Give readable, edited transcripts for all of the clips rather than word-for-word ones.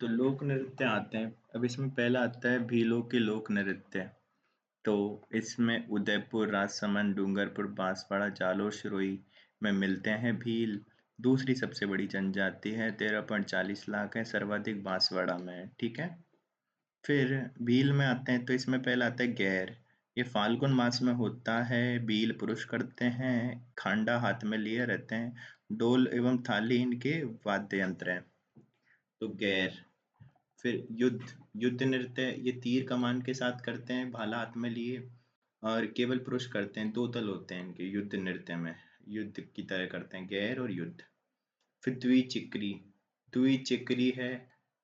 तो लोक नृत्य आते हैं। अब इसमें पहला आता है भीलों के लोक नृत्य। तो इसमें उदयपुर, राजसमंद, डूंगरपुर, बांसवाड़ा, जालोर, सिरोही में मिलते हैं भील। दूसरी सबसे बड़ी जनजाति है, 13.40 लाख है, सर्वाधिक बांसवाड़ा में है। ठीक है। फिर भील में आते हैं तो इसमें पहला आता है गैर। ये फाल्गुन मास में होता है। भील पुरुष करते हैं, खांडा हाथ में लिए रहते हैं, ढोल एवं थाली इनके वाद्य यंत्र हैं। तो गैर। फिर युद्ध। युद्ध नृत्य ये तीर कमान के साथ करते हैं, भाला हाथ में लिए, और केवल पुरुष करते हैं। दो तल होते हैं इनके युद्ध नृत्य में। युद्ध की तरह करते हैं, गैर और युद्ध। फिर द्विचिक्री। द्विचिक्री है,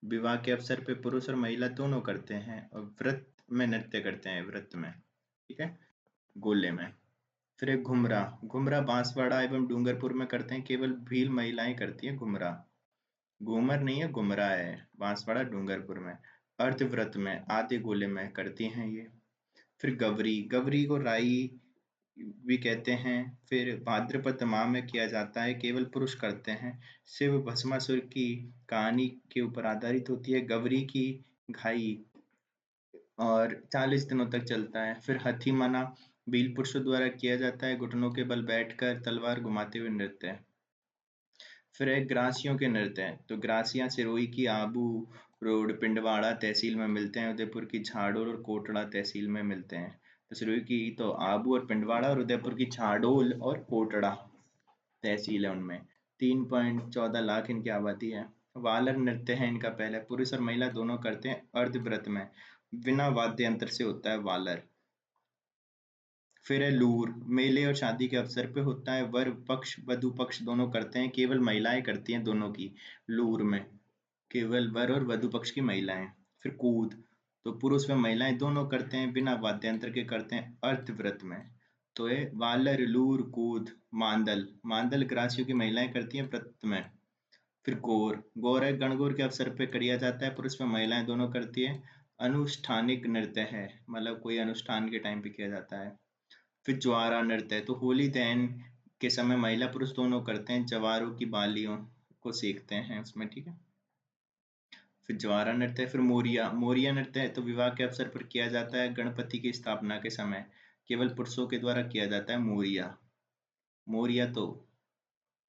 विवाह के अवसर पे पुरुष और महिला दोनों करते हैं, और व्रत में नृत्य करते हैं, व्रत में। ठीक है। गोले में। फिर एक घुमरा। घुमरा बांसवाड़ा एवं डूंगरपुर में करते हैं, केवल भील महिलाएं करती हैं घुमरा। घूमर नहीं है, घुमरा है, बांसवाड़ा डूंगरपुर में। अर्धव्रत में आधे गोले में करती हैं ये। फिर गवरी। गवरी को राई भी कहते हैं। फिर भाद्रपद माह में किया जाता है, केवल पुरुष करते हैं। शिव भस्मासुर की कहानी के ऊपर आधारित होती है गवरी की घाई, और 40 दिनों तक चलता है। फिर हथी मना भील पुरुषों द्वारा किया जाता है, घुटनों के बल बैठकर तलवार घुमाते हुए नृत्य। फिर है ग्रासियों के नृत्य हैं। तो ग्रासियां सिरोही की आबू रोड पिंडवाड़ा तहसील में मिलते हैं, उदयपुर की झाड़ोल और कोटड़ा तहसील में मिलते हैं। तो सिरोही की तो आबू और पिंडवाड़ा, और उदयपुर की झाड़ोल और कोटड़ा तहसील है उनमें। 3.14 लाख इनकी आबादी है। वालर नृत्य है इनका पहला, पुरुष और महिला दोनों करते हैं, अर्धव्रत में, बिना वाद्य यंत्र से होता है वालर। फिर है लूर। मेले और शादी के अवसर पे होता है, वर पक्ष वधु पक्ष दोनों करते हैं, केवल महिलाएं करती हैं दोनों की। लूर में केवल वर और वधु पक्ष की महिलाएं। फिर कूद। तो पुरुष व महिलाएं दोनों करते हैं, बिना वाद्यंत्र के करते हैं, अर्धव्रत में। तो ये वालर, लूर, कूद। मांदल। मांदल ग्रासियों की महिलाएं करती हैं व्रत में। फिर गौर। गौर है, गणगौर के अवसर पे किया जाता है, पुरुष व महिलाएं दोनों करती है। अनुष्ठानिक नृत्य है, मतलब कोई अनुष्ठान के टाइम पे किया जाता है। फिर ज्वारा नृत्य है, तो होली दहन के समय महिला पुरुष दोनों करते हैं, जवारों की बालियों को सेकते हैं उसमें। ठीक है। फिर ज्वारा नृत्य है। फिर मोरिया। मोरिया नृत्य है तो विवाह के अवसर पर किया जाता है, गणपति की स्थापना के समय, केवल पुरुषों के द्वारा किया जाता है मोरिया। मोरिया तो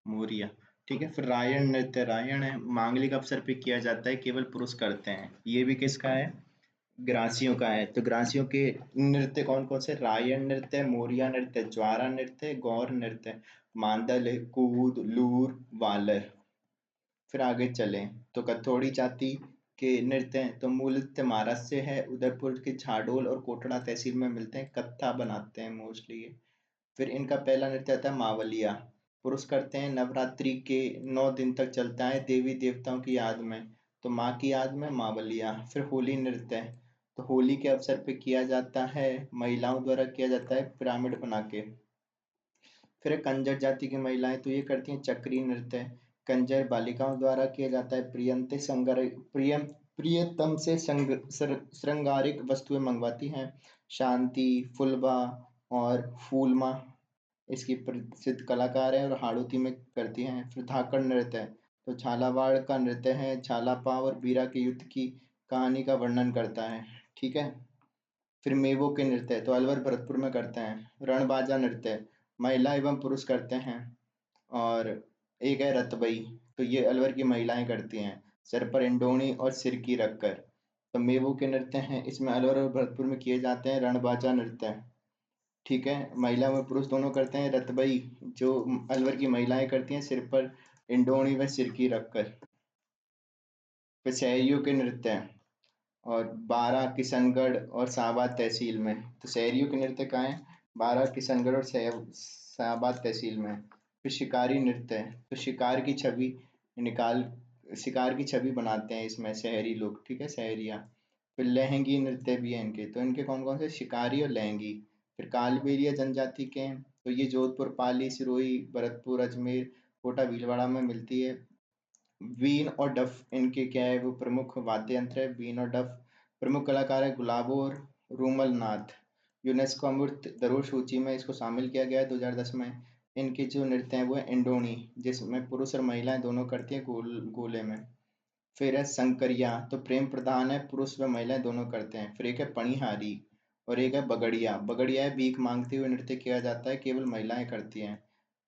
मोरिया। ठीक है। फिर रायण नृत्य। रायण है, मांगलिक अवसर पे किया जाता है, केवल पुरुष करते हैं। ये भी किसका है? ग्रासियों का है। तो ग्रासियों के नृत्य कौन कौन से? रायण नृत्य, मोरिया नृत्य, ज्वारा नृत्य, गौर नृत्य, मांदल, कूद, लूर, वालर। फिर आगे चलें तो कथोड़ी जाति के नृत्य हैं, तो मूलतः महाराष्ट्र से है, उदयपुर के झाडोल और कोटड़ा तहसील में मिलते हैं, कत्था बनाते हैं मोस्टली ये। फिर इनका पहला नृत्य आता है मावलिया। पुरुष करते हैं, नवरात्रि के 9 दिन तक चलता है, देवी देवताओं की याद में। तो माँ की याद में मावलिया। फिर होली नृत्य है, तो होली के अवसर पे किया जाता है, महिलाओं द्वारा किया जाता है पिरामिड बना के। फिर कंजर जाति की महिलाएं तो ये करती हैं चक्री नृत्य। कंजर बालिकाओं द्वारा किया जाता है, प्रियतम से श्रृंगारिक वस्तुएं मंगवाती हैं। शांति, फुलबा और फूलमा इसकी प्रसिद्ध कलाकार है, और हाड़ौती में करती हैं। फिर धाकड़ नृत्य है, तो झालावाड़ का नृत्य है, झालापा और बीरा के युद्ध की कहानी का वर्णन करता है। ठीक है। फिर मेवों के नृत्य है, तो अलवर भरतपुर में करते हैं। रणबाजा नृत्य है, महिला एवं पुरुष करते हैं। और एक है रतबई, तो ये अलवर की महिलाएं करती हैं, सर पर इंडोनी और सिर की रखकर। तो मेवों के नृत्य हैं, इसमें अलवर और भरतपुर में किए जाते हैं रणबाजा नृत्य। ठीक है। महिला व पुरुष दोनों करते हैं। रतबई जो अलवर की महिलाएं करती हैं, सिर पर इंडोनी व सिर की रखकर। फिर शहरियों के नृत्य हैं, और बारह किशनगढ़ और शाहबाद तहसील में। तो शहरियों के नृत्य कहाँ है? बारह किशनगढ़ और शाहबाद तहसील में। फिर शिकारी नृत्य है, तो शिकार की छवि बनाते हैं इसमें शहरी लोग। ठीक है, शहरिया। फिर लहंगी नृत्य भी है इनके, तो इनके कौन कौन से? शिकारी और लहंगी। फिर कालबेलिया जनजाति के हैं, तो ये जोधपुर, पाली, सिरोही, भरतपुर, अजमेर, कोटा, भीलवाड़ा में मिलती है। वीण और डफ इनके क्या है? वो प्रमुख वाद्य यंत्र है, वीण और डफ। प्रमुख कलाकार है गुलाबो और रूमल नाथ। यूनेस्को अमूर्त धरोहर सूची में इसको शामिल किया गया है 2010 में। इनके जो नृत्य हैं वो है इंडोनी, जिसमें पुरुष और महिलाएं दोनों करती हैं गोले में। फिर है संकरिया, तो प्रेम प्रधान है, पुरुष व महिलाएं दोनों करते हैं। फिर एक है पणिहारी और एक है बगड़िया। बगड़िया है भीख मांगते हुए नृत्य किया जाता है, केवल महिलाएं करती हैं।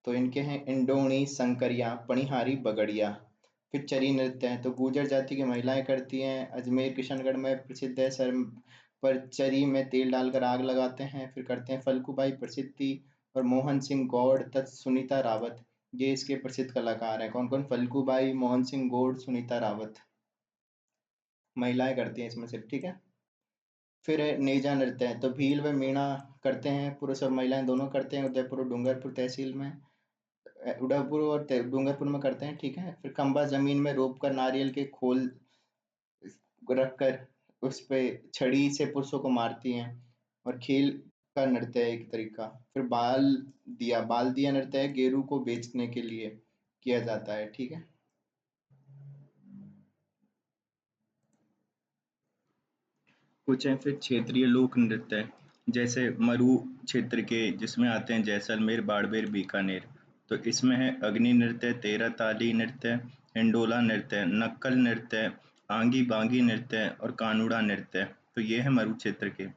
तो इनके हैं इंडोणी, संकरिया, पणिहारी, बगड़िया। फिर चरी नृत्य है, तो गुर्जर जाति की महिलाएं करती हैं। अजमेर किशनगढ़ में प्रसिद्ध है। सर पर चरी में तेल डालकर आग लगाते हैं। फिर करते हैं फल्गुबाई प्रसिद्धि और मोहन सिंह गौड़ तथा सुनीता रावत। ये इसके प्रसिद्ध कलाकार हैं। कौन कौन? फल्गुबाई, मोहन सिंह गौड़, सुनीता रावत। महिलाएं करती हैं इसमें सिर्फ, ठीक है। फिर है नेजा नृत्य है, तो भील व मीणा करते हैं, पुरुष और महिलाएं दोनों करते हैं। उदयपुर और डूंगरपुर तहसील में, उदयपुर और डूंगरपुर में करते हैं, ठीक है। फिर खंबा जमीन में रोप कर नारियल के खोल रख कर उस पे छड़ी से पुरुषों को मारती हैं और खेल का नृत्य है एक तरीका। फिर बाल दिया नृत्य है, गेरू को बेचने के लिए किया जाता है, ठीक है। कुछ हैं फिर क्षेत्रीय लोक नृत्य, जैसे मरु क्षेत्र के, जिसमें आते हैं जैसलमेर, बाड़मेर, बीकानेर। तो इसमें है अग्नि नृत्य, तेरह ताली नृत्य, हिंडोला नृत्य, नक्कल नृत्य, आंगी बांगी नृत्य और कानूड़ा नृत्य। तो ये है मरु क्षेत्र के।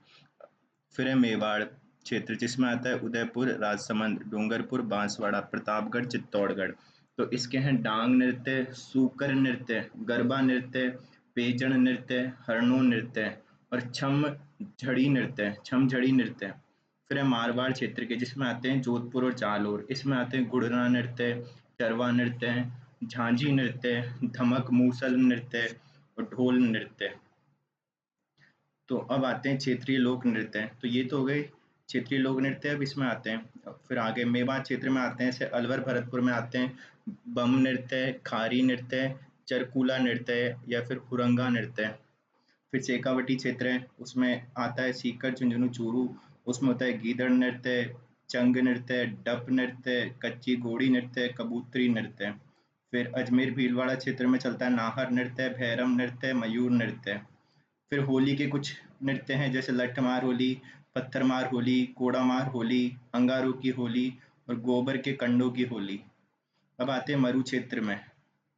फिर है मेवाड़ क्षेत्र, जिसमें आता है उदयपुर, राजसमंद, डूंगरपुर, बांसवाड़ा, प्रतापगढ़, चित्तौड़गढ़। तो इसके हैं डांग नृत्य, सूकर नृत्य, गरबा नृत्य, पेजण नृत्य, हरणो नृत्य और छम झड़ी नृत्य। फिर है मारवाड़ क्षेत्र के, जिसमें आते हैं जोधपुर और जालोर। इसमें आते हैं गुड़ना नृत्य, चरवा नृत्य, झांझी नृत्य, धमक मूसल नृत्य और ढोल नृत्य। तो अब आते हैं क्षेत्रीय लोक नृत्य। तो ये तो हो गए क्षेत्रीय लोक नृत्य। अब इसमें आते हैं फिर आगे मेवात क्षेत्र में आते हैं, जैसे अलवर भरतपुर में आते हैं बम नृत्य, खारी नृत्य, चरकूला नृत्य या फिर हुरंगा नृत्य। फिर शेखावटी क्षेत्र है, उसमें आता है सीकर, झुंझुनू, चूरू। उसमें होता है गीदड़ नृत्य, चंग नृत्य, डप नृत्य, कच्ची घोड़ी नृत्य, कबूतरी नृत्य। फिर अजमेर भीलवाड़ा क्षेत्र में चलता है नाहर नृत्य, भैरम नृत्य, मयूर नृत्य। फिर होली के कुछ नृत्य हैं, जैसे लठमार होली, पत्थर मार होली, कोड़ा मार होली, अंगारों की होली और गोबर के कंडों की होली। अब आते हैं मरु क्षेत्र में,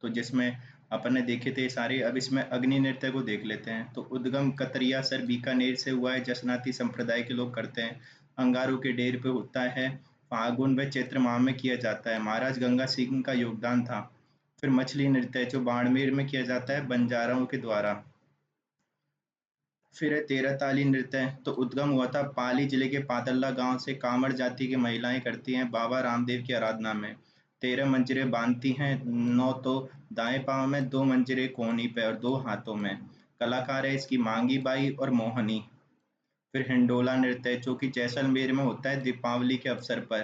तो जिसमें अपन ने देखे थे सारे। अब इसमें अग्नि नृत्य को देख लेते हैं। तो उद्गम कतरिया सर बीकानेर से हुआ है, जसनाती संप्रदाय के लोग करते हैं। अंगारों के डेर पे होता है, फागुन व चैत्र माह में किया जाता है। महाराज गंगा सिंह का योगदान था। फिर मछली नृत्य, जो बाड़मेर में किया जाता है बंजाराओं के द्वारा। फिर है तेरह ताली नृत्य, तो उद्गम हुआ था पाली जिले के पातल्ला गांव से। कामड़ जाति की महिलाएं करती हैं बाबा रामदेव की आराधना में। 13 मंजरें बांधती हैं, 9 तो दाएं पांव में, 2 मंजरें कोहनी पे और 2 हाथों में। कलाकार है इसकी मांगी बाई और मोहनी। फिर हिंडोला नृत्य, जो कि जैसलमेर में होता है दीपावली के अवसर पर।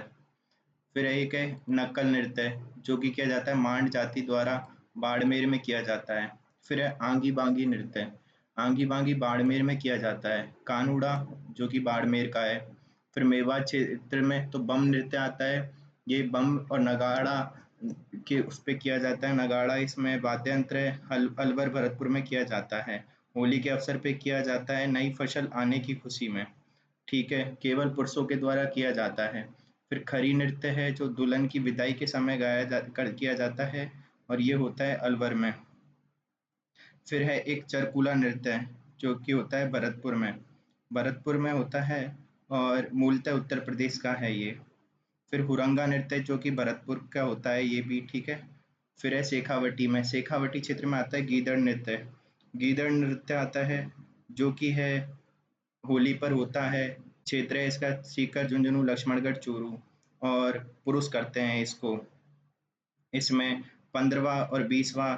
फिर एक है नक्कल नृत्य, जो कि किया जाता है मांड जाति द्वारा, बाड़मेर में किया जाता है। फिर है आंगी बांगी नृत्य, आंगी बांगी बाड़मेर में किया जाता है। कानूड़ा, जो कि बाड़मेर का है। फिर मेवात क्षेत्र में तो बम नृत्य आता है। ये बम और नगाड़ा के उस पे किया जाता है। नगाड़ा इसमें वाद्य यंत्र है। अलवर भरतपुर में किया जाता है। होली के अवसर पे किया जाता है, नई फसल आने की खुशी में, ठीक है। केवल पुरुषों के द्वारा किया जाता है। फिर खरी नृत्य है, जो दुल्हन की विदाई के समय किया जाता है और ये होता है अलवर में। फिर है एक चरकुला नृत्य है, जो कि होता है भरतपुर में होता है और मूलतः उत्तर प्रदेश का है ये। फिर हुरंगा नृत्य, जो कि भरतपुर का होता है ये भी, ठीक है। फिर है शेखावटी में, शेखावटी क्षेत्र में आता है गीदड़ नृत्य। गीदड़ नृत्य आता है, जो कि है होली पर होता है। क्षेत्र है इसका सीकर, झुंझुनू, लक्ष्मणगढ़, चूरू और पुरुष करते हैं इसको। इसमें 15वां और 20वां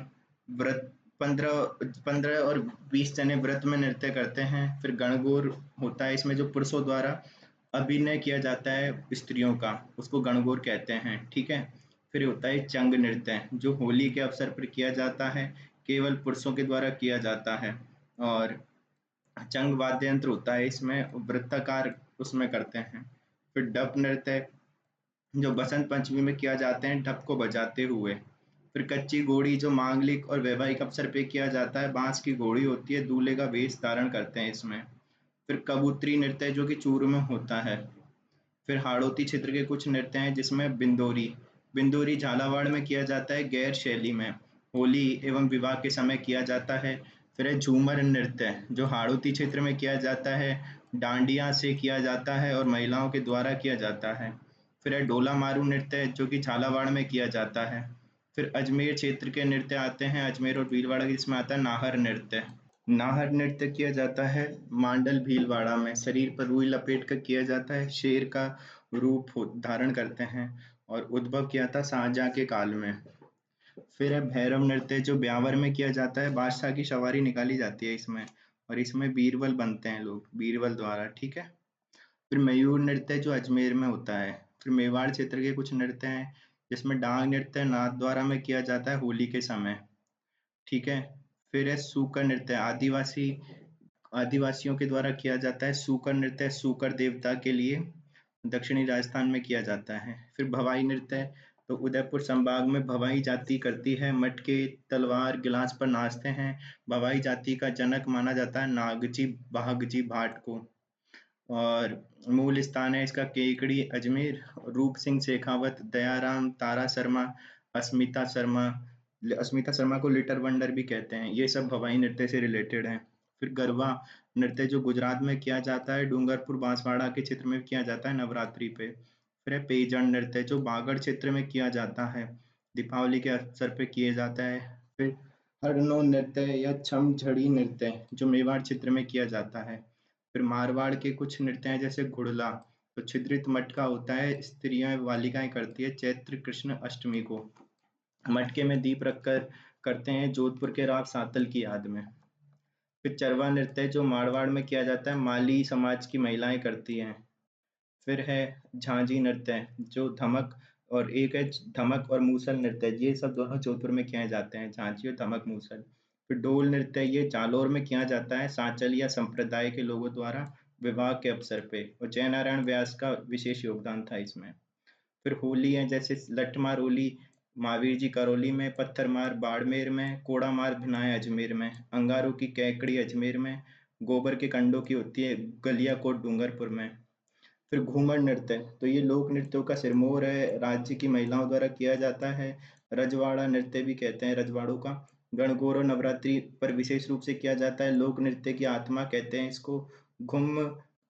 व्रत, 15 और 20 जने व्रत में नृत्य करते हैं। फिर गणगौर होता है इसमें, जो पुरुषों द्वारा अभिनय किया जाता है स्त्रियों का, उसको गणगौर कहते हैं, ठीक है। फिर होता है चंग नृत्य, जो होली के अवसर पर किया जाता है, केवल पुरुषों के द्वारा किया जाता है। और चंग वाद्य यंत्र होता है इसमें, वृत्ताकार उसमें करते हैं। फिर डप नृत्य, जो बसंत पंचमी में किया जाते हैं ढप को बजाते हुए। फिर कच्ची घोड़ी, जो मांगलिक और वैवाहिक अवसर पे किया जाता है, बांस की घोड़ी होती है, दूल्हे का वेश धारण करते हैं इसमें। फिर कबूतरी नृत्य, जो कि चूरू में होता है। फिर हाड़ौती क्षेत्र के कुछ नृत्य हैं, जिसमें बिंदोरी, बिंदोरी झालावाड़ में किया जाता है गैर शैली में। होली एवं विवाह के समय किया जाता है। फिर है झूमर नृत्य, जो हाड़ौती क्षेत्र में किया जाता है, डांडिया से किया जाता है और महिलाओं के द्वारा किया जाता है। फिर है डोला मारू नृत्य, जो कि झालावाड़ में किया जाता है। फिर अजमेर क्षेत्र के नृत्य आते हैं, अजमेर और भीलवाड़ा के, जिसमें आता है नाहर नृत्य। नाहर नृत्य किया जाता है मांडल भीलवाड़ा में, शरीर पर रुई लपेट कर किया जाता है, शेर का रूप धारण करते हैं और उद्भव किया था शाहजहां के काल में। फिर है भैरव नृत्य, जो ब्यावर में किया जाता है, बादशाह की सवारी निकाली जाती है इसमें, और इसमें बीरबल बनते हैं लोग बीरबल द्वारा, ठीक है। फिर मयूर नृत्य, जो अजमेर में होता है। फिर मेवाड़ क्षेत्र के कुछ नृत्य हैं, जिसमें डांग नृत्य नाथद्वारा में किया जाता है होली के समय, ठीक है। फिर है सूकर नृत्य, आदिवासी आदिवासियों के द्वारा किया जाता है। सूकर नृत्य सूकर देवता के लिए दक्षिणी राजस्थान में किया जाता है। फिर भवाई नृत्य, तो उदयपुर संभाग में भवाई जाति करती है, मटके तलवार गिलास पर नाचते हैं। भवाई जाति का जनक माना जाता है नागजी बागजी भाट को। और मूल स्थान है इसका केकड़ी अजमेर। रूप सिंह शेखावत, दयाराम, तारा शर्मा, अस्मिता शर्मा, अस्मिता शर्मा को लिटर वंडर भी कहते हैं, ये सब भवाई नृत्य से रिलेटेड हैं। फिर गरबा नृत्य, जो गुजरात में किया जाता है, डूंगरपुर बांसवाड़ा के क्षेत्र में किया जाता है नवरात्रि पे। फिर है पेजन नृत्य, जो बागड़ क्षेत्र में किया जाता है, दीपावली के अवसर पे किए जाता है। फिर हरनो नृत्य या छम झड़ी नृत्य, जो मेवाड़ क्षेत्र में किया जाता है। फिर मारवाड़ के कुछ नृत्य हैं, जैसे घुड़ला, तो छिद्रित मटका होता है, स्त्रियां बालिकाएं करती है चैत्र कृष्ण अष्टमी को। मटके में दीप रखकर करते हैं, जोधपुर के राव सातल की याद में। फिर चरवा नृत्य, जो मारवाड़ में किया जाता है, माली समाज की महिलाएं करती हैं। फिर है झांझी नृत्य, जो धमक, और एक है धमक और मूसल नृत्य, ये सब दोनों जोधपुर में किए जाते हैं, झांझी और धमक मूसल। फिर डोल नृत्य, ये जालौर में किया जाता है सांचलिया संप्रदाय के लोगों द्वारा विवाह के अवसर पे, और जयनारायण व्यास का विशेष योगदान था इसमें। फिर होली है, जैसे लठमार होली महावीर जी करौली में, पत्थर मार बाड़मेर में, कोड़ा मार भिनाय अजमेर में, अंगारों की कैकड़ी अजमेर में, गोबर के कंडों की होती है गलियाकोट डूंगरपुर में। फिर घूमर नृत्य, तो ये लोक नृत्यों का सिरमौर है, राज्य की महिलाओं द्वारा किया जाता है। रजवाड़ा नृत्य भी कहते हैं, रजवाड़ों का गणगौर नवरात्रि पर विशेष रूप से किया जाता है, लोक नृत्य की आत्मा कहते हैं इसको। घूम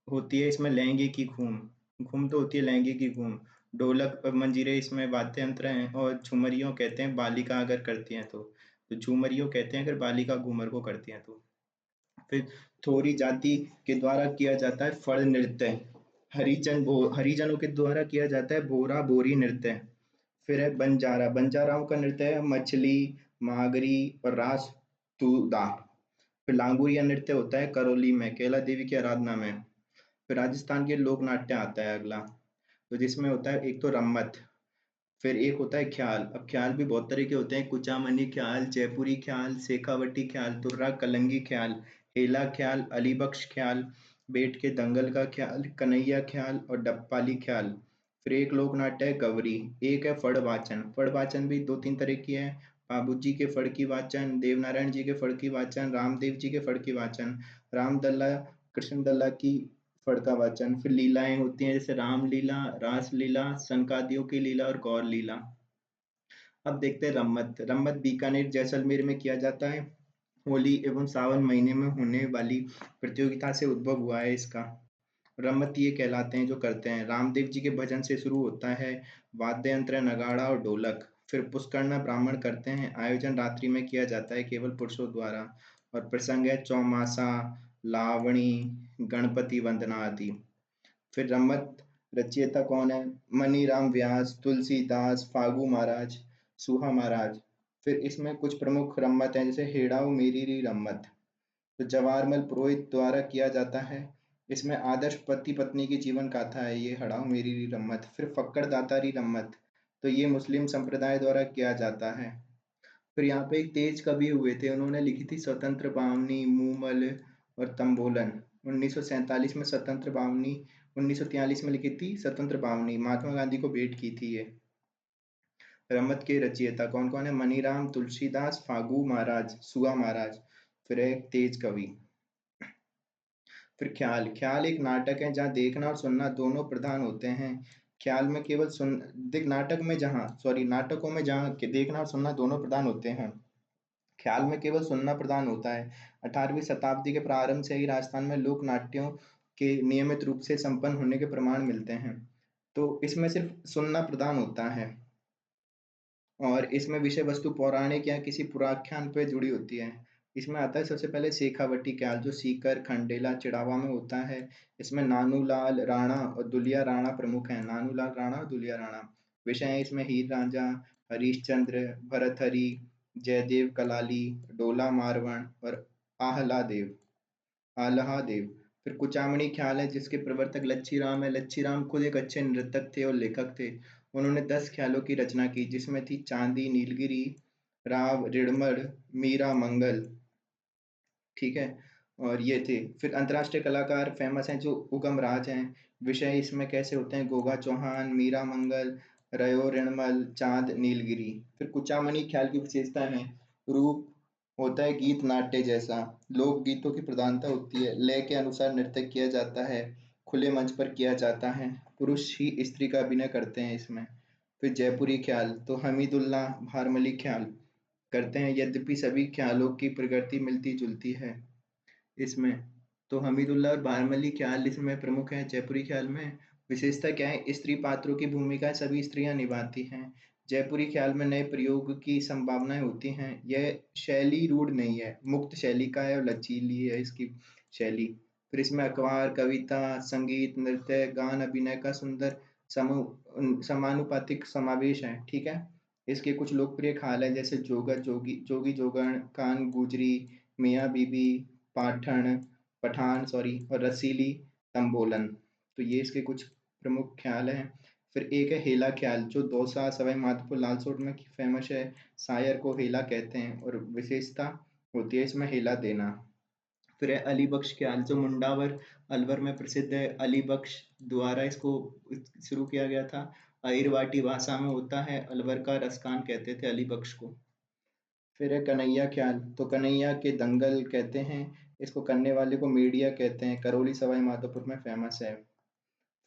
होती है इसमें लहंगे की घूम, घूम तो होती है लहंगे की घूम। ढोलक और मंजीरे इसमें वाद्य यंत्र हैं, और झुमरियों कहते हैं बालिका अगर करती हैं तो झुमरियों कहते हैं अगर बालिका घूमर को करती हैं तो। फिर थोरी जाति के द्वारा किया जाता है फड़ नृत्य। हरिजनों के द्वारा किया जाता है भोरा बोरी नृत्य। फिर है बंजारा, बंजाराओं का नृत्य है मछली, मागरी और रास तुदा। फिर लांगुरिया नृत्य होता है करौली में, कैला देवी की आराधना में। फिर राजस्थान के लोक नाट्य आता है अगला, तो जिसमें होता है एक तो रम्मत, फिर एक होता है ख्याल। अब ख्याल भी बहुत तरह के होते हैं, कुचामनी ख्याल, जयपुरी ख्याल, शेखावटी ख्याल, तुर्रा कलंगी ख्याल, हेला ख्याल, अलीबख्श ख्याल, बेट के दंगल का ख्याल, कन्हैया ख्याल और डप्पाली ख्याल। फिर एक लोक नाट्य है गवरी। एक है फड़ वाचन, फड़ वाचन भी दो तीन तरह की है, बाबूजी के फड़ की वाचन, देवनारायण जी के फड़ की वाचन, रामदेव जी के फड़ की वाचन, रामदल्ला कृष्ण दल्ला की फड़ का वाचन। फिर लीलाएं होती हैं, जैसे रामलीला, रासलीला, सनकादियों की लीला और गौर लीला। अब देखते हैं रम्मत। रम्मत बीकानेर जैसलमेर में किया जाता है, होली एवं सावन महीने में होने वाली प्रतियोगिता से उद्भव हुआ है इसका। रम्मत ये कहलाते हैं जो करते हैं, रामदेव जी के भजन से शुरू होता है, वाद्य यंत्र नगाड़ा और ढोलक। फिर पुष्करना ब्राह्मण करते हैं, आयोजन रात्रि में किया जाता है केवल पुरुषों द्वारा, और प्रसंग है चौमासा, लावणी, गणपति वंदना आदि। फिर रम्मत रचयिता कौन है? मनीराम व्यास, तुलसीदास, फागू महाराज, सुहा महाराज। फिर इसमें कुछ प्रमुख रम्मत हैं, जैसे हेड़ाऊ मेरी रम्मत, तो जवाहरमल पुरोहित द्वारा किया जाता है। इसमें आदर्श पति पत्नी की जीवन गाथा है ये हड़ाऊ मेरी रम्मत। फिर फक्कड़ दातारी रम्मत, तो ये मुस्लिम संप्रदाय द्वारा किया जाता है। फिर यहाँ पे एक तेज कवि हुए थे, उन्होंने लिखी थी स्वतंत्र बावनी, मूमल और तंबोलन। 1947 में स्वतंत्र बावनी, 1943 में लिखी थी स्वतंत्र बावनी, महात्मा गांधी को भेंट की थी ये। रमत के रचयिता कौन कौन है? मनीराम, तुलसीदास, फागू महाराज, सुआ महाराज। फिर एक तेज कवि। फिर ख्याल, ख्याल एक नाटक है जहाँ देखना और सुनना दोनों प्रधान होते हैं। ख्याल में केवल सुन, देख नाटक में जहाँ, सॉरी नाटकों में जहाँ देखना और सुनना दोनों प्रधान होते हैं, ख्याल में केवल सुनना प्रधान होता है। 18वीं शताब्दी के प्रारंभ से ही राजस्थान में लोक नाट्यों के नियमित रूप से संपन्न होने के प्रमाण मिलते हैं। तो इसमें सिर्फ सुनना प्रधान होता है और इसमें विषय वस्तु पौराणिक या किसी पुराख्यान पे जुड़ी होती है। इसमें आता है सबसे पहले शेखावटी ख्याल जो सीकर, खंडेला, चिड़ावा में होता है। इसमें नानूलाल राणा और दुलिया राणा प्रमुख हैं। नानूलाल राणा और दुलिया राणा। विषय है इसमें हीर रांझा, हरिश्चंद्र, भरथरी, जयदेव कलाली, डोला मारवण और आहलादेव आल्हादेव। फिर कुचामणी ख्याल है जिसके प्रवर्तक लच्छी राम है। लच्छी राम खुद एक अच्छे नृतक थे और लेखक थे। उन्होंने 10 ख्यालों की रचना की जिसमें थी चांदी, नीलगिरी, राव, ऋणमण, मीरा मंगल। ठीक है। और ये थे फिर अंतर्राष्ट्रीय कलाकार फेमस हैं जो उगम राज हैं। विषय इसमें कैसे होते हैं गोगा चौहान, मीरा मंगल, रयो ऋणमल, चांद, नीलगिरी। फिर कुचामनी ख्याल की विशेषता है रूप होता है गीत नाट्य जैसा। लोक गीतों की प्रधानता होती है। लय के अनुसार नृत्य किया जाता है। खुले मंच पर किया जाता है। पुरुष ही स्त्री का अभिनय करते हैं इसमें। फिर जयपुरी ख्याल तो हमीदुल्लाह भारमली ख्याल करते हैं। यद्यपि सभी ख्यालों की प्रकृति मिलती जुलती है इसमें। तो हमीदुल्लाह और भारमली ख्याल इसमें प्रमुख है। जयपुरी ख्याल में विशेषता क्या है स्त्री पात्रों की भूमिका सभी स्त्रियां निभाती हैं। जयपुरी ख्याल में नए प्रयोग की संभावनाएं होती हैं। यह शैली रूढ़ नहीं है, मुक्त शैली का है और लचीली है इसकी शैली। फिर इसमें अखबार, कविता, संगीत, नृत्य, गान, अभिनय का सुंदर समानुपातिक समावेश है। ठीक है। इसके कुछ लोकप्रिय ख्याल है जैसे जोगा जोगी, जोगी जोगण, कान गुजरी, मियाँ बीबी, पाठन पठान सॉरी और रसीली तंबोलन। तो ये इसके कुछ प्रमुख ख्याल हैं। फिर एक है हेला ख्याल जो दौसा, सवाई माधोपुर, लालसोट में फेमस है। शायर को हेला कहते हैं और विशेषता होती है इसमें हेला देना। फिर है अली बख्श ख्याल जो मुंडावर अलवर में प्रसिद्ध है। अली बख्श द्वारा इसको शुरू किया गया था। अहिरवाटी भाषा में होता है। अलवर का रसखान कहते थे अली बख्श को। फिर है कन्हैया ख्याल तो कन्हैया के दंगल कहते हैं इसको, करने वाले को मीडिया कहते हैं। करौली सवाई माधोपुर में फेमस है।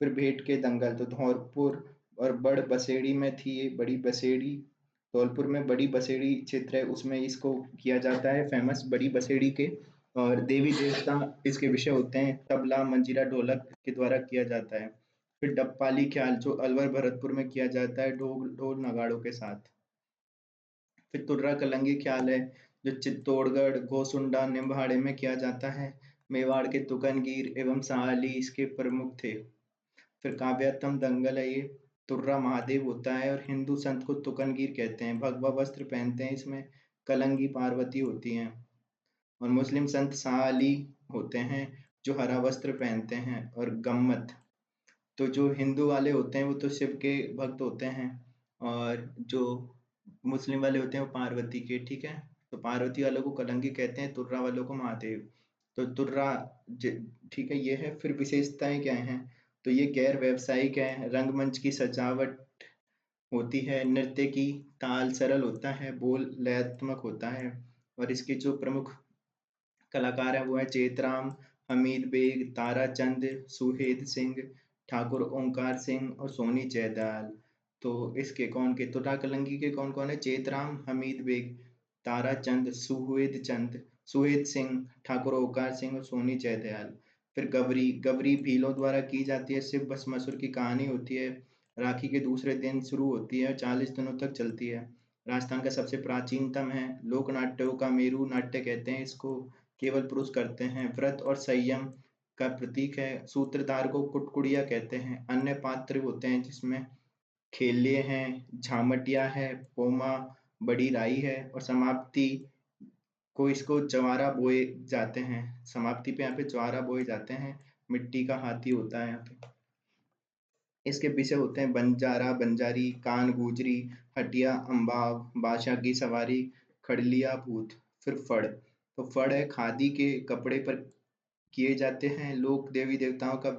फिर भेंट के दंगल तो धौलपुर और बड़ बसेड़ी में थी ये बड़ी बसेड़ी। धौलपुर में बड़ी बसेड़ी क्षेत्र है उसमें इसको किया जाता है फेमस बड़ी बसेड़ी के। और देवी देवता इसके विषय होते हैं। तबला, मंजीरा, ढोलक के द्वारा किया जाता है। फिर डप्पाली ख्याल जो अलवर भरतपुर में किया जाता है ढोल ढोल नगाड़ों के साथ। फिर तुर्रा कलंगी ख्याल है जो चित्तौड़गढ़, गोसुंडा, निम्बाड़े में किया जाता है। मेवाड़ के तुकनगीर एवं साहली इसके प्रमुख थे। फिर काव्यात्म दंगल है ये। तुर्रा महादेव होता है और हिंदू संत को तुकनगीर कहते हैं। भगवा वस्त्र पहनते हैं इसमें। कलंगी पार्वती होती हैं। और मुस्लिम संत साहली होते हैं जो हरा वस्त्र पहनते हैं। और गम्मत तो जो हिंदू वाले होते हैं वो तो शिव के भक्त होते हैं। और जो मुस्लिम वाले होते हैं वो पार्वती के। ठीक है। तो पार्वती वालों को कलंगी कहते हैं, तुर्रा वालों को महादेव। तो तुर्रा ठीक है ये है। फिर विशेषताएं क्या हैं तो ये गैर व्यावसायिक है। रंगमंच की सजावट होती है। नृत्य की ताल सरल होता है, बोल लयात्मक होता है। और इसके जो प्रमुख कलाकार हैं वो है चेतराम, हमीद बेग, ताराचंद, सुहेद सिंह, ठाकुर ओंकार सिंह और सोनी जयदयाल। तो इसके कौन के तुरा कलंगी के कौन कौन है चेतराम, हमीद बेग, ताराचंद, सुहेद सिंह, ठाकुर ओंकार सिंह और सोनी जयदयाल। फिर गवरी गवरी भीलों द्वारा की जाती है। शिव भस्मासुर की कहानी होती है। राखी के दूसरे दिन शुरू होती है, 40 दिनों तक चलती है। राजस्थान का सबसे प्राचीनतम है। लोक नाट्यों का मेरू नाट्य कहते हैं इसको। केवल पुरुष करते हैं। व्रत और संयम का प्रतीक है। सूत्रधार को कुटकुड़िया कहते हैं। अन्य पात्र होते हैं जिसमें खेल्य है, झामटिया है, पोमा, बड़ी राई है और समाप्ति को इसको ज्वारा बोए जाते हैं। समाप्ति पे यहाँ पे ज्वारा बोए जाते हैं। मिट्टी का हाथी होता है यहाँ पे। इसके विषय होते हैं बंजारा बंजारी, कान गुजरी, हटिया अम्बाव, बादशाह की सवारी, खड़लिया भूत। फिर फड़ तो फड़ है खादी के कपड़े पर किए जाते हैं। लोक देवी देवताओं का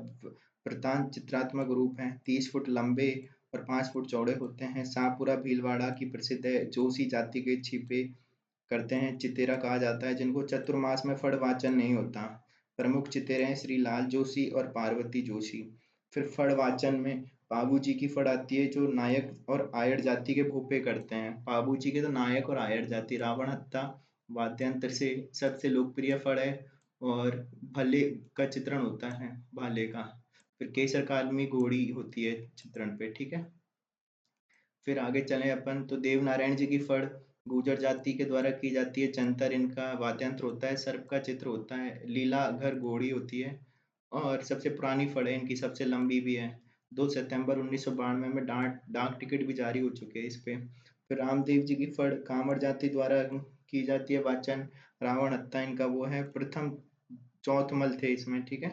प्रधान चित्रात्मक रूप है। 30 फुट लंबे और 5 फुट चौड़े होते हैं। शाहपुरा भीलवाड़ा की प्रसिद्ध है। जोशी जाति के छिपे करते हैं। चितेरा कहा जाता है जिनको चतुर्मास में फड़ वाचन नहीं होता। प्रमुख चितेरे हैं श्री लाल जोशी और पार्वती जोशी। फिर फड़ वाचन में बाबू जी की फड़ आती है जो नायक और आयड़ जाति के भूपे करते हैं। बाबू जी के तो नायक और आयड़ जाति रावण हत्ता, वाद्यांत्र से सबसे लोकप्रिय फड़ है और भल्ले का चित्रण होता है, भाले का। फिर केसर काल में घोड़ी होती है चित्रण पे, ठीक है? फिर आगे चलें अपन तो देव नारायण जी की फड़ गुर्जर जाति के द्वारा की जाती है। जंतर इनका वाद्यंत्र होता है, सर्प का चित्र होता है, लीला घर घोड़ी होती है और सबसे पुरानी फड़ है इनकी, सबसे लंबी भी है। 2 सितंबर 1992 में डाक टिकट भी जारी हो चुके हैं इस पे। फिर रामदेव जी की फड़ कांवड़ जाति द्वारा की जाती है वाचन। रावण हत्ता इनका वो है, प्रथम चौथमल थे इसमें, ठीक है?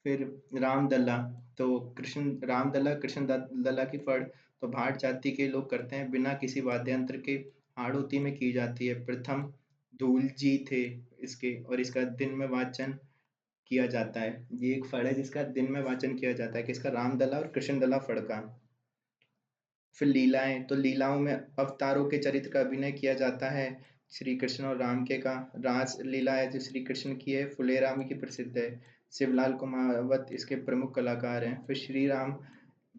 फिर रामदल्ला, तो कृष्ण रामदल्ला कृष्ण दल्ला की फड़ तो भाट जाति के लोग करते हैं, बिना किसी वाद्य यंत्र के हाड़ोती में की जाती है। प्रथम धूल जी थे इसके, और इसका दिन में वाचन किया जाता है। ये एक फड़ है जिसका दिन में वाचन किया जाता है, किसका? रामदल्ला और कृष्ण दल्ला फड़ का। फिर लीलाएं, तो लीलाओं में अवतारों के चरित्र का अभिनय किया जाता है। श्री कृष्ण और राम के का रास लीला है जो श्री कृष्ण की है, फुलेरा में की प्रसिद्ध है। शिवलाल कुमावत इसके प्रमुख कलाकार हैं। फिर श्री राम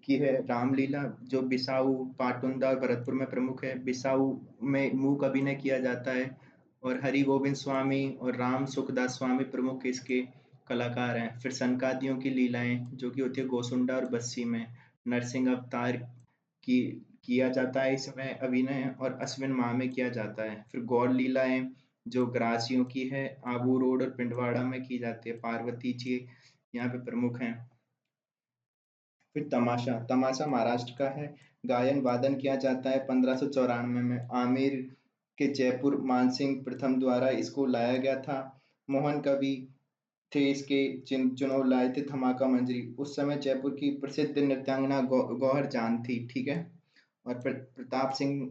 की है रामलीला जो बिसाऊ, पाटुंदा और भरतपुर में प्रमुख है। बिसाऊ में मूक अभिनय किया जाता है और हरि गोविंद स्वामी और राम सुखदास स्वामी प्रमुख इसके कलाकार हैं। फिर सनकादियों की लीलाएं जो कि होती है गोसुंडा और बस्सी में। नरसिंह अवतार की किया जाता है इसमें अभिनय, और अश्विन माह में किया जाता है। फिर गौर लीलाएं जो ग्रासियों की है, आबू रोड और पिंडवाड़ा में की जाती है। पार्वती जी यहाँ पे प्रमुख हैं। फिर तमाशा, तमाशा महाराष्ट्र का है। गायन वादन किया जाता है 1594 में। आमेर के जयपुर मानसिंह प्रथम द्वारा इसको लाया गया था। मोहन कवि थे इसके चुनाव लाए थे धमाका मंजरी। उस समय जयपुर की प्रसिद्ध नृत्यांगना गौहर जान थी, ठीक है? और प्रताप सिंह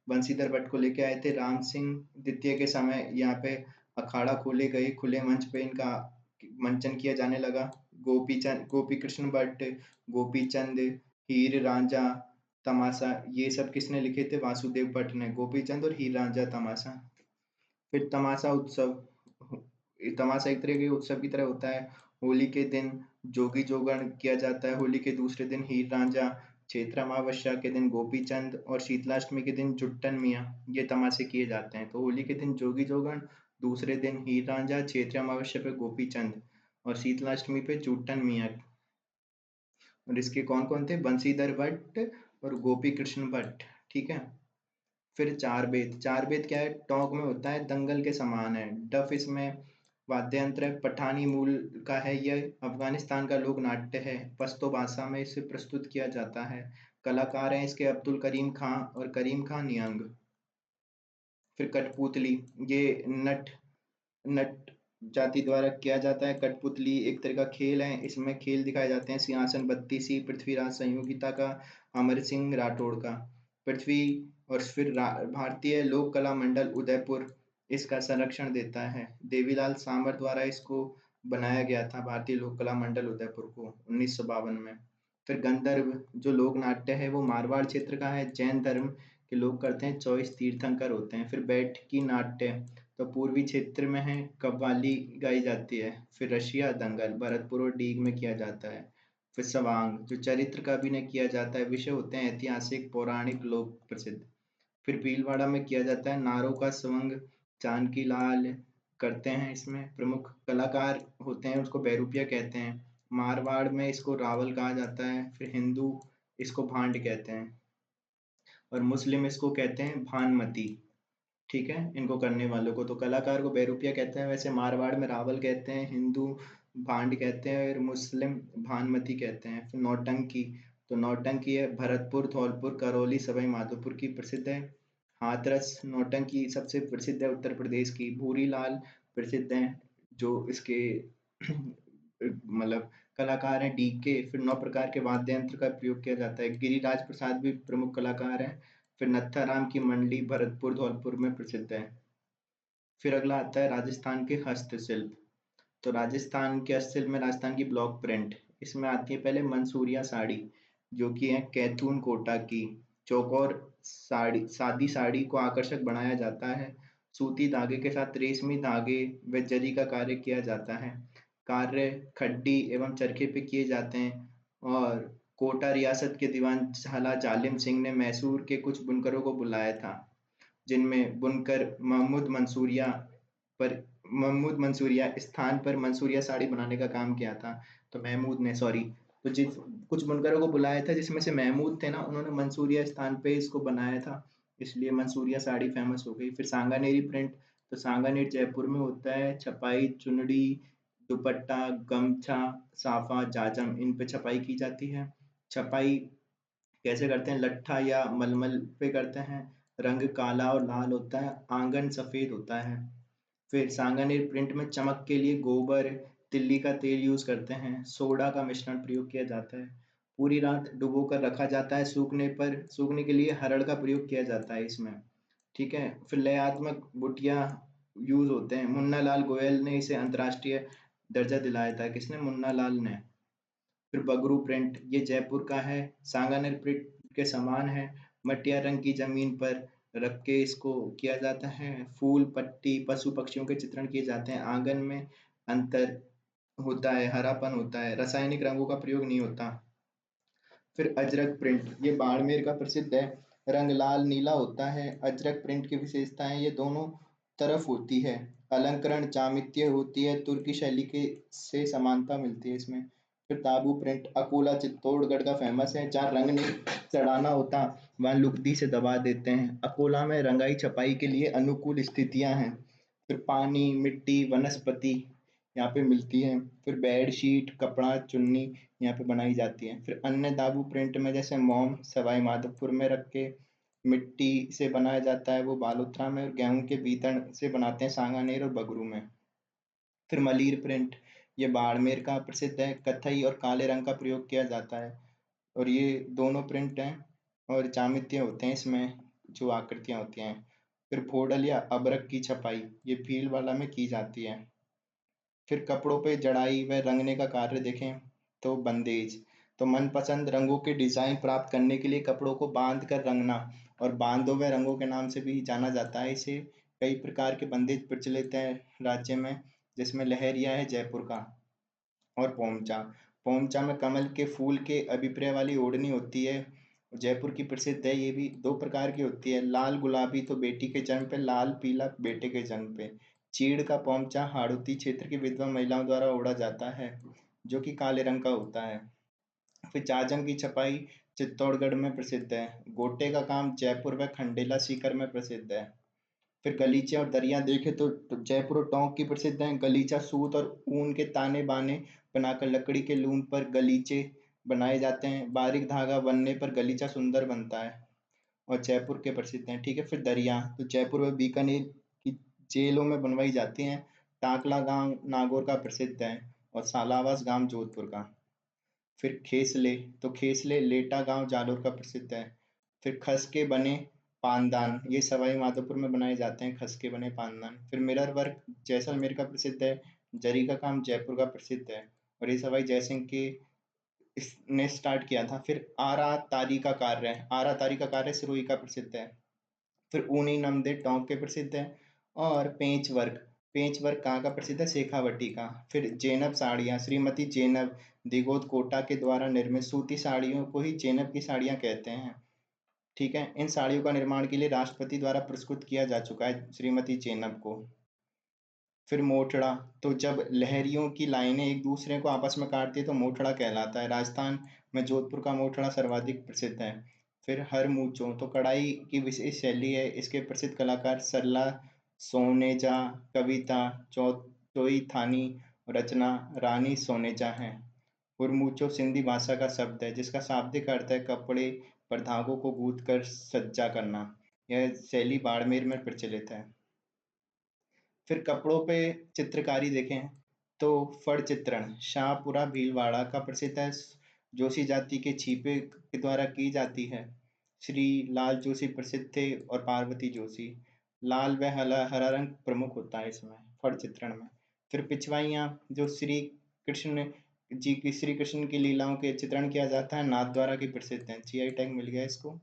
बंशीधर भट्ट को लेके आए थे। राम सिंह द्वितीय के समय यहाँ पे अखाड़ा खोले गए, खुले मंच पे इनका मंचन किया जाने लगा। गोपी कृष्ण भट्ट, गोपी चंद, हीर रांझा, तमाशा, ये सब किसने लिखे थे? वासुदेव भट्ट ने। गोपी चंद और हीर रांझा, तमाशा। फिर तमाशा उत्सव, तमाशा एक तरह के उत्सव की तरह होता है। होली के दिन जोगी जोगण किया जाता है, होली के दूसरे दिन हीर रांझा, चैत्र अमावस्या के दिन गोपी चंद और शीतलाष्टमी के दिन जुट्टन मियाँ, ये तमाशे किए जाते हैं। तो होली के दिन जोगी जोगण, दूसरे दिन हीर रांझा, चैत्र अमावस्या पे गोपी चंद और शीतलाष्टमी पे जुट्टन मियाँ। और इसके कौन कौन थे? बंशीधर भट्ट और गोपी कृष्ण भट्ट, ठीक है? फिर चार बेत, चार बेत क्या है? टोंक में होता है, दंगल के समान है। डफ इसमें वाद्य यंत्र है, पठानी मूल का है। यह अफगानिस्तान का लोक नाट्य है, पश्तो भाषा में इसे प्रस्तुत किया जाता है। कलाकार हैं इसके अब्दुल करीम खां और करीम खान नियंग। फिर कठपुतली, ये नट नट जाति द्वारा किया जाता है। कठपुतली एक तरह का खेल है, इसमें खेल दिखाए जाते हैं। सिंहासन बत्तीसी पृथ्वीराज संयोगिता का, अमर सिंह राठौड़ का। पृथ्वी और फिर भारतीय लोक कला मंडल उदयपुर इसका संरक्षण देता है। देवीलाल सामर द्वारा इसको बनाया गया था, भारतीय लोक कला मंडल उदयपुर को 1952 में। फिर गंधर्व जो लोक नाट्य है वो मारवाड़ क्षेत्र का है, जैन धर्म के लोग करते हैं, 24 तीर्थंकर होते हैं। फिर बैठकी नाट्य तो पूर्वी क्षेत्र में है, कव्वाली गाई जाती है। फिर रशिया दंगल भरतपुर और डीग में किया जाता है। फिर सवांग जो चरित्र का अभिनय किया जाता है, विषय होते हैं ऐतिहासिक पौराणिक लोक प्रसिद्ध। फिर भीलवाड़ा में किया जाता है नारों का स्वंग, जानकी लाल करते हैं, इसमें प्रमुख कलाकार होते हैं, उसको बैरूपिया कहते हैं। मारवाड़ में इसको रावल कहा जाता है। फिर हिंदू इसको भांड कहते हैं और मुस्लिम इसको कहते हैं भानमती, ठीक है? इनको करने वालों को तो कलाकार को बैरूपिया कहते हैं, वैसे मारवाड़ में रावल कहते हैं, हिंदू भांड कहते हैं और मुस्लिम भानमती कहते हैं। फिर नौटंकी, तो नौटंकी है भरतपुर, धौलपुर, करौली, सवाई माधोपुर की प्रसिद्ध है। हाथरस नौटंकी सबसे प्रसिद्ध है उत्तर प्रदेश की। भूरी लाल प्रसिद्ध है जो इसके मतलब कलाकार हैं डी के। फिर 9 प्रकार के वाद्य यंत्र का प्रयोग किया जाता है। गिरिराज प्रसाद भी प्रमुख कलाकार हैं। फिर नत्थाराम की मंडी भरतपुर धौलपुर में प्रसिद्ध है। फिर अगला आता है राजस्थान के हस्तशिल्प। तो राजस्थान के हस्तशिल्प में राजस्थान की ब्लॉक प्रिंट, इसमें आती है पहले मंसूरिया साड़ी जो कि है कैथून कोटा की। चौकोर साड़ी, सादी साड़ी को आकर्षक बनाया जाता है। सूती धागे के साथ रेशमी धागे व जरी का कार्य किया जाता है। कार्य खड्डी एवं चरखे पे किए जाते हैं। और कोटा रियासत के दीवान झाला जालिम सिंह ने मैसूर के कुछ बुनकरों को बुलाया था जिनमें बुनकर पर महमूद मंसूरिया स्थान पर मंसूरिया साड़ी बनाने का काम किया था। तो महमूद ने सॉरी तो जिस कुछ बुनकरों को बुलाया था जिसमें से महमूद थे ना, उन्होंने मंसूरिया स्थान पे इसको बनाया था, इसलिए मंसूरिया साड़ी फेमस हो गई। फिर सांगानेरी प्रिंट, तो सांगानेर जयपुर में होता है। छपाई चुनरी, दुपट्टा, गमछा, साफा, जाजम इन पे छपाई की जाती है। छपाई कैसे करते हैं? लट्ठा या मलमल पे करते हैं। रंग काला और लाल होता है, आंगन सफेद होता है। फिर सांगानेर प्रिंट में चमक के लिए गोबर, तिल्ली का तेल यूज करते हैं, सोडा का मिश्रण प्रयोग किया जाता है। पूरी रात डुबो कर रखा जाता है, सूखने के लिए हरड़ का प्रयोग किया जाता है इसमें। ठीक है। फिर लयात्मक बुटिया यूज होते हैं। मुन्ना लाल गोयल ने इसे अंतर्राष्ट्रीय दर्जा दिलाया था। किसने? मुन्ना लाल ने। फिर बगरू प्रिंट, ये जयपुर का है, सांगानेर प्रिंट के समान है। मटिया रंग की जमीन पर रख के इसको किया जाता है। फूल पत्ती पशु पक्षियों के चित्रण किए जाते हैं। आंगन में अंतर होता है, हरापन होता है, रासायनिक रंगों का प्रयोग नहीं होता। फिर अजरक प्रिंट, ये बाड़मेर का प्रसिद्ध है। रंग लाल नीला होता है। अजरक प्रिंट की विशेषताएं ये दोनों तरफ होती है। अलंकरण जामितीय होती है, तुर्की शैली के से समानता मिलती है इसमें। फिर ताबू प्रिंट, अकोला चित्तौड़गढ़ का फेमस है। जहाँ रंग नहीं चढ़ाना होता वहाँ लुगदी से दबा देते हैं। अकोला में रंगाई छपाई के लिए अनुकूल स्थितियां हैं। फिर पानी मिट्टी वनस्पति यहाँ पे मिलती है। फिर बेड शीट कपड़ा चुन्नी यहाँ पे बनाई जाती है। फिर अन्य दाबू प्रिंट में जैसे मोम सवाई माधोपुर में रख के मिट्टी से बनाया जाता है, वो बालोतरा में, और गेहूं के बीतण से बनाते हैं सांगानेर और बगरू में। फिर मलीर प्रिंट, ये बाड़मेर का प्रसिद्ध है। कथई और काले रंग का प्रयोग किया जाता है, और ये दोनों प्रिंट हैं और जामितीय होते हैं इसमें, जो आकृतियां होती हैं। फिर भोडल या अबरक की छपाई ये भीलवाला में की जाती है। फिर कपड़ों पे जड़ाई व रंगने का कार्य देखें तो बंदेज, तो मनपसंद रंगों के डिजाइन प्राप्त करने के लिए कपड़ों को बांध कर रंगना, और बांधो हुए रंगों के नाम से भी जाना जाता है इसे। कई प्रकार के बंदेज प्रचलित है राज्य में, जिसमें लहरिया है जयपुर का। और पोमचा, पोमचा में कमल के फूल के अभिप्राय वाली ओढ़नी होती है, जयपुर की प्रसिद्ध है। ये भी दो प्रकार की होती है, लाल गुलाबी तो बेटी के जन्म पे, लाल पीला बेटे के जन्म पे। चीड़ का पोमचा हाड़ौती क्षेत्र की विधवा महिलाओं द्वारा ओढ़ा जाता है, जो कि काले रंग का होता है। फिर जाजम की छपाई चित्तौड़गढ़ में प्रसिद्ध है। गोटे का काम जयपुर व खंडेला सीकर में प्रसिद्ध है। फिर गलीचे और दरिया देखे तो जयपुर और टोंक की प्रसिद्ध है। गलीचा सूत और ऊन के ताने बाने बनाकर लकड़ी के लूम पर गलीचे बनाए जाते हैं। बारीक धागा बनने पर गलीचा सुंदर बनता है और जयपुर के प्रसिद्ध हैं। ठीक है। फिर दरिया, तो जयपुर व बीकानेर की जेलों में बनवाई जाती हैं। टाकला गांव नागौर का प्रसिद्ध है, और सालावास गांव जोधपुर का। फिर खेसले, तो खेसले लेटा गांव जालोर का प्रसिद्ध है। फिर खस के बने पानदान, ये सवाई माधोपुर में बनाए जाते हैं, खस के बने पानदान। फिर मिरर वर्क जैसलमेर का प्रसिद्ध है। जरी का काम जयपुर का प्रसिद्ध है, और ये सवाई जयसिंह के इसने स्टार्ट किया था। फिर आरा तारी का कार्य है, आरा तारी का कार्य सिरोही का प्रसिद्ध है। फिर ऊनी नमदे टोंक के प्रसिद्ध है। और पेंच वर्क कहाँ का प्रसिद्ध है? शेखावटी का। फिर जेनब साड़ियाँ, श्रीमती जेनब दिगोद कोटा के द्वारा निर्मित सूती साड़ियों को ही जेनब की साड़ियाँ कहते हैं। ठीक है। इन साड़ियों का निर्माण के लिए राष्ट्रपति द्वारा पुरस्कृत किया जा चुका है श्रीमती जेनब को। फिर मोटड़ा, तो जब लहरियों की लाइनें एक दूसरे को आपस में काटती है तो मोटड़ा कहलाता है। राजस्थान में जोधपुर का मोटड़ा सर्वाधिक प्रसिद्ध है। फिर हर मूचो, तो कढ़ाई की विशेष शैली है। इसके प्रसिद्ध कलाकार सरला सोनेजा, कविता चोई थानी, रचना रानी सोनेजा हैं। हुरमूचो सिंधी भाषा का शब्द है, जिसका शाब्दिक अर्थ है कपड़े पर धागों को गूंथ कर सज्जा करना। यह शैली बाड़मेर में प्रचलित है। फिर कपड़ों पे चित्रकारी देखें तो फड़ चित्रण शाहपुरा भीलवाड़ा का प्रसिद्ध है। जोशी जाति के छीपे के द्वारा की जाती है। श्री लाल जोशी प्रसिद्ध थे, और पार्वती जोशी। लाल व हरा रंग प्रमुख होता है इसमें फड़ चित्रण में। फिर पिछवाइयाँ, जो श्री कृष्ण की लीलाओं के चित्रण किया जाता है, नाथ द्वारा की प्रसिद्ध है, जीआई टैग मिल गया इसको।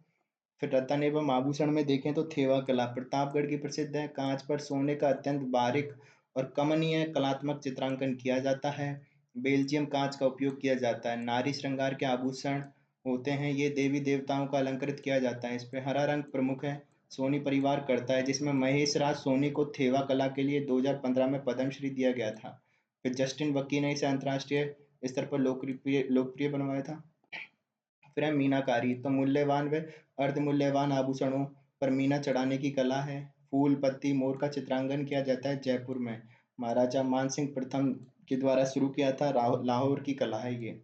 फिर रत्न एवं आभूषण में देखें तो थेवा कला प्रतापगढ़ की प्रसिद्ध है। कांच पर सोने का अत्यंत बारीक और कमनीय कलात्मक चित्रांकन किया जाता है। बेल्जियम कांच का उपयोग किया जाता है। नारी श्रृंगार के आभूषण होते हैं, ये देवी देवताओं का अलंकृत किया जाता है। इस पे हरा रंग प्रमुख है, सोनी परिवार करता है, जिसमें महेश राज सोनी को थेवा कला के लिए 2015 में पद्मश्री दिया गया था। फिर जस्टिन बक्की ने इसे अंतर्राष्ट्रीय स्तर पर लोकप्रिय लोकप्रिय बनवाया था। फिर है मीनाकारी, तो मूल्यवान व अर्धमूल्यवान आभूषणों पर मीना चढ़ाने की कला है। फूल पत्ती मोर का चित्रांकन किया जाता है जयपुर में। महाराजा मानसिंह प्रथम के द्वारा शुरू किया था, लाहौर की कला है ये।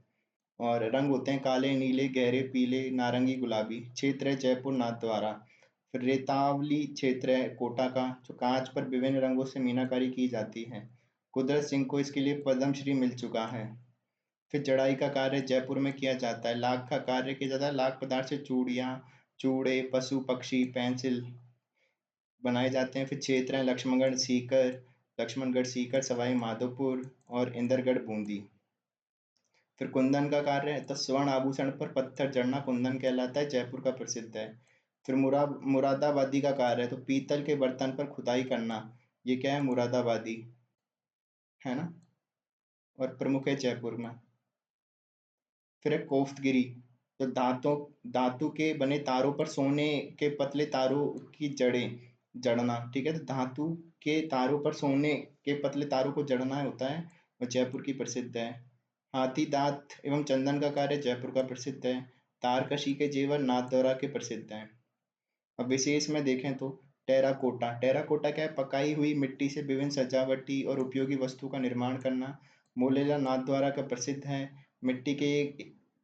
और रंग होते हैं काले नीले गहरे पीले नारंगी गुलाबी। क्षेत्र है जयपुर नाथद्वारा। फिर रेतावली क्षेत्र है कोटा का, जो कांच पर विभिन्न रंगों से मीनाकारी की जाती है। कुदरत सिंह को इसके लिए पद्मश्री मिल चुका है। फिर जड़ाई का कार्य जयपुर में किया जाता है। लाख का कार्य किया जाता है, लाख पदार्थ से चूड़ियाँ चूड़े पशु पक्षी पेंसिल बनाए जाते हैं। फिर क्षेत्र है लक्ष्मणगढ़ सीकर सवाई माधोपुर और इंदरगढ़ बूंदी। फिर कुंदन का कार्य है, तो स्वर्ण आभूषण पर पत्थर जड़ना कुंदन कहलाता है, जयपुर का प्रसिद्ध है। फिर मुरादाबादी का कार्य है, तो पीतल के बर्तन पर खुदाई करना, ये क्या है, मुरादाबादी है ना, और प्रमुख है जयपुर में। फिर है कोफ्तगिरी, तो धातु के बने तारों पर सोने के पतले तारों की जड़ें जड़ना, ठीक है, तो धातु के तारों पर सोने के पतले तारों को जड़ना होता है, और जयपुर की प्रसिद्ध है। हाथी दांत एवं चंदन का कार्य जयपुर का प्रसिद्ध है। तारकशी के जेवर नाथद्वारा के प्रसिद्ध हैं। अब विशेष में देखें तो टेराकोटा, टेराकोटा क्या है, पकाई हुई मिट्टी से विभिन्न सजावटी और उपयोगी वस्तु का निर्माण करना। मोलेला नाथद्वारा का प्रसिद्ध है। मिट्टी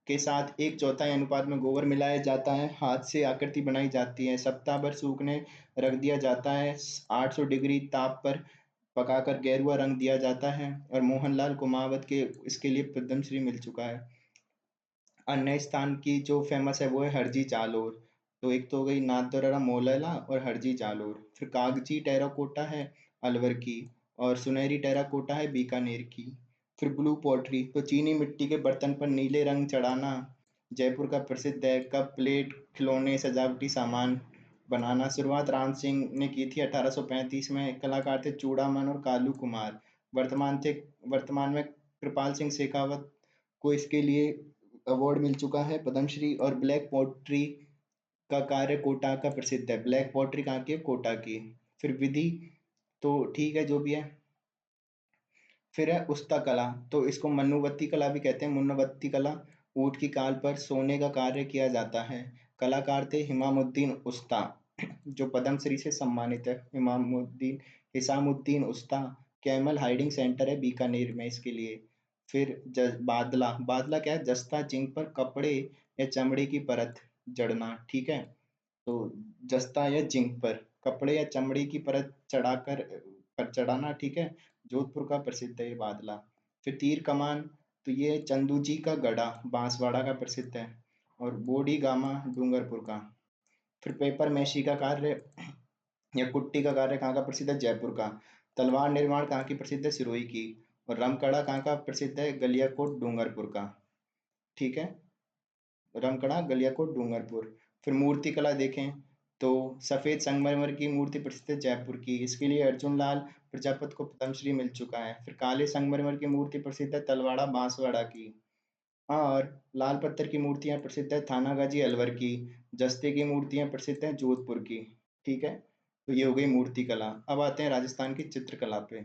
के साथ एक चौथाई अनुपात में गोबर मिलाया जाता है। हाथ से आकृति बनाई जाती है। सप्ताह भर सूखने रख दिया जाता है। 800 डिग्री ताप पर पकाकर गेरुआ रंग दिया जाता है। और मोहनलाल कुमावत के इसके लिए पद्मश्री मिल चुका है। अन्य स्थान की जो फेमस है वो है हरजी जालोर। तो एक तो हो गई नाथद्वारा मोलेला और हरजी जालोर। फिर कागजी टेराकोटा है अलवर की, और सुनहरी टेराकोटा है बीकानेर की। फिर ब्लू पॉटरी, तो चीनी मिट्टी के बर्तन पर नीले रंग चढ़ाना जयपुर का प्रसिद्ध है। कप प्लेट खिलौने सजावटी सामान बनाना शुरुआत राम सिंह ने की थी 1835 में। कलाकार थे चूड़ामन और कालू कुमार। वर्तमान में कृपाल सिंह शेखावत को इसके लिए अवार्ड मिल चुका है पद्मश्री। और ब्लैक पॉटरी का कार्य कोटा का प्रसिद्ध है। ब्लैक पॉटरी कहाँ की है, कोटा की। फिर विधि, तो ठीक है जो भी है। फिर है उस्ता कला, तो इसको मन्नुवत्ती कला भी कहते हैं। मुन्नवत्ती कला, ऊँट की काल पर सोने का कार्य किया जाता है। कलाकार थे हिमामुद्दीन उस्ता, जो पद्मश्री से सम्मानित है। हिसामुद्दीन उस्ता। कैमल हाइडिंग सेंटर है बीकानेर में इसके लिए। फिर बादला, बादला क्या है, जस्ता जिंक पर कपड़े या चमड़े की परत जड़ना, ठीक है, तो जस्ता या जिंक पर कपड़े या चमड़ी की परत चढ़ाकर पर चढ़ाना, ठीक है, जोधपुर का प्रसिद्ध है ये बादला। फिर तीर कमान, तो ये चंदू जी का गढ़ा बांसवाड़ा का प्रसिद्ध है। और बोडी गामा डूंगरपुर का। फिर पेपर मैशी का कार्य या कुट्टी का कार्य कहाँ का प्रसिद्ध है, जयपुर का। तलवार निर्माण कहाँ की प्रसिद्ध है, सिरोही की। और रमकड़ा कहाँ का प्रसिद्ध है, गलियाकोट डूंगरपुर का, ठीक है, रमकड़ा गलियाकोट डूंगरपुर। फिर मूर्ति कला देखें तो सफेद संगमरमर की मूर्ति प्रसिद्ध है जयपुर की, इसके लिए अर्जुन लाल प्रजापत को पद्मश्री मिल चुका है। फिर काले संगमरमर की मूर्ति प्रसिद्ध है तलवाड़ा बांसवाड़ा की। और लाल पत्थर की मूर्तियां प्रसिद्ध है थानागाजी अलवर की। जस्ते की मूर्तियां प्रसिद्ध हैं जोधपुर की, ठीक है, तो ये हो गई मूर्ति कला। अब आते हैं राजस्थान की चित्रकला पे।